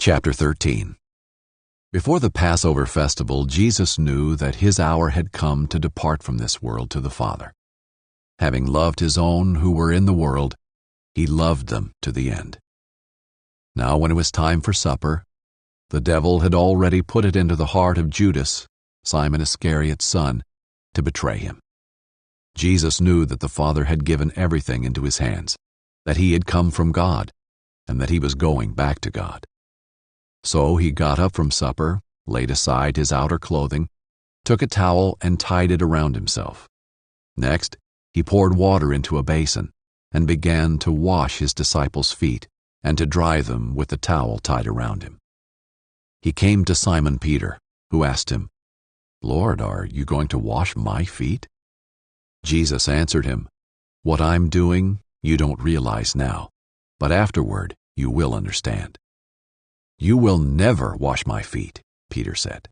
Chapter 13. Before the Passover festival, Jesus knew that his hour had come to depart from this world to the Father. Having loved his own who were in the world, he loved them to the end. Now when it was time for supper, the devil had already put it into the heart of Judas, Simon Iscariot's son, to betray him. Jesus knew that the Father had given everything into his hands, that he had come from God, and that he was going back to God. So he got up from supper, laid aside his outer clothing, took a towel and tied it around himself. Next, he poured water into a basin and began to wash his disciples' feet and to dry them with the towel tied around him. He came to Simon Peter, who asked him, "Lord, are you going to wash my feet?" Jesus answered him, "What I'm doing you don't realize now, but afterward you will understand." "You will never wash my feet," Peter said.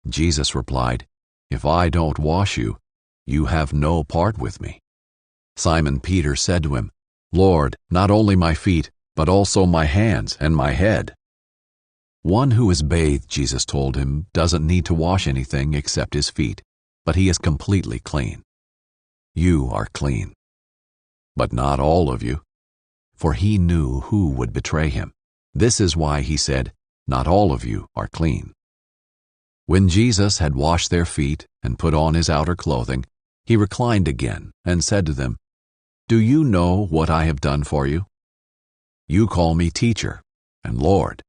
Jesus replied, "If I don't wash you, you have no part with me." Simon Peter said to him, "Lord, not only my feet, but also my hands and my head." "One who is bathed," Jesus told him, "doesn't need to wash anything except his feet, but he is completely clean. You are clean, but not all of you." For he knew who would betray him. This is why he said, "Not all of you are clean." When Jesus had washed their feet and put on his outer clothing, he reclined again and said to them, "Do you know what I have done for you? You call me teacher and Lord,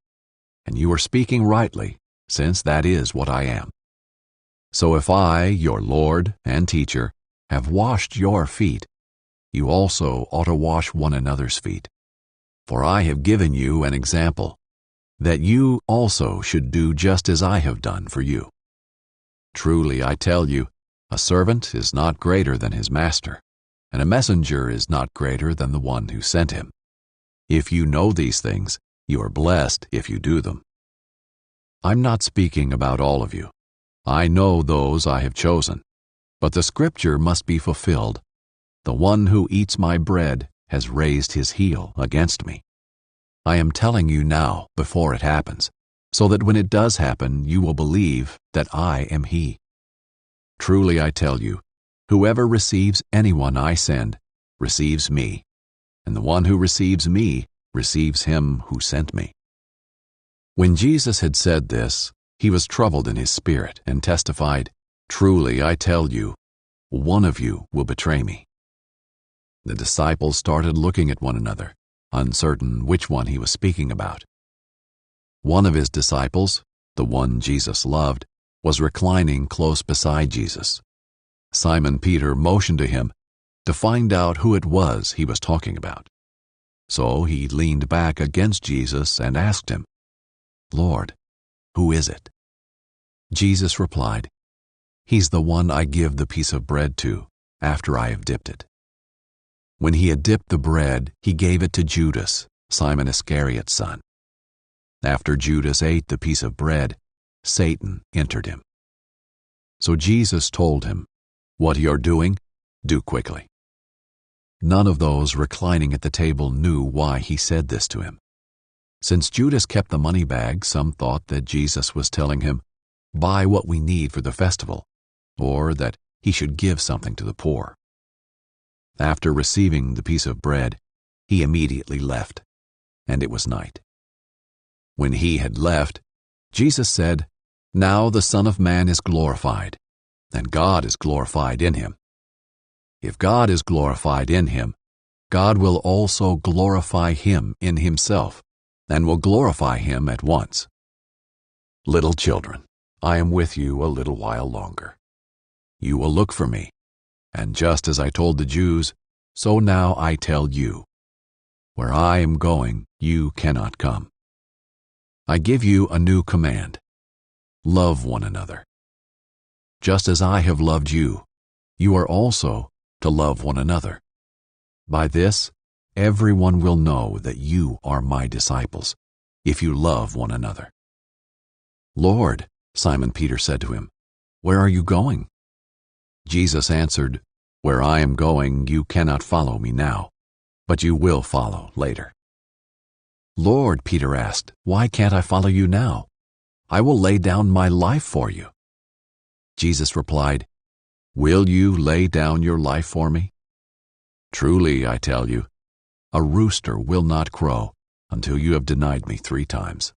and you are speaking rightly, since that is what I am. So if I, your Lord and teacher, have washed your feet, you also ought to wash one another's feet. For I have given you an example, that you also should do just as I have done for you. Truly I tell you, a servant is not greater than his master, and a messenger is not greater than the one who sent him. If you know these things, you are blessed if you do them. I'm not speaking about all of you. I know those I have chosen, but the scripture must be fulfilled. The one who eats my bread has raised his heel against me. I am telling you now before it happens, so that when it does happen you will believe that I am he. Truly I tell you, whoever receives anyone I send receives me, and the one who receives me receives him who sent me." When Jesus had said this, he was troubled in his spirit and testified, "Truly I tell you, one of you will betray me." The disciples started looking at one another, uncertain which one he was speaking about. One of his disciples, the one Jesus loved, was reclining close beside Jesus. Simon Peter motioned to him to find out who it was he was talking about. So he leaned back against Jesus and asked him, "Lord, who is it?" Jesus replied, "He's the one I give the piece of bread to after I have dipped it." When he had dipped the bread, he gave it to Judas, Simon Iscariot's son. After Judas ate the piece of bread, Satan entered him. So Jesus told him, "What you're doing, do quickly." None of those reclining at the table knew why he said this to him. Since Judas kept the money bag, some thought that Jesus was telling him, "Buy what we need for the festival," or that he should give something to the poor. After receiving the piece of bread, he immediately left, and it was night. When he had left, Jesus said, "Now the Son of Man is glorified, and God is glorified in him. If God is glorified in him, God will also glorify him in himself, and will glorify him at once. Little children, I am with you a little while longer. You will look for me, and just as I told the Jews, so now I tell you, where I am going, you cannot come. I give you a new command. Love one another. Just as I have loved you, you are also to love one another. By this, everyone will know that you are my disciples, if you love one another." "Lord," Simon Peter said to him, "where are you going?" Jesus answered, "Where I am going, you cannot follow me now, but you will follow later." "Lord," Peter asked, "why can't I follow you now? I will lay down my life for you." Jesus replied, "Will you lay down your life for me? Truly, I tell you, a rooster will not crow until you have denied me 3 times.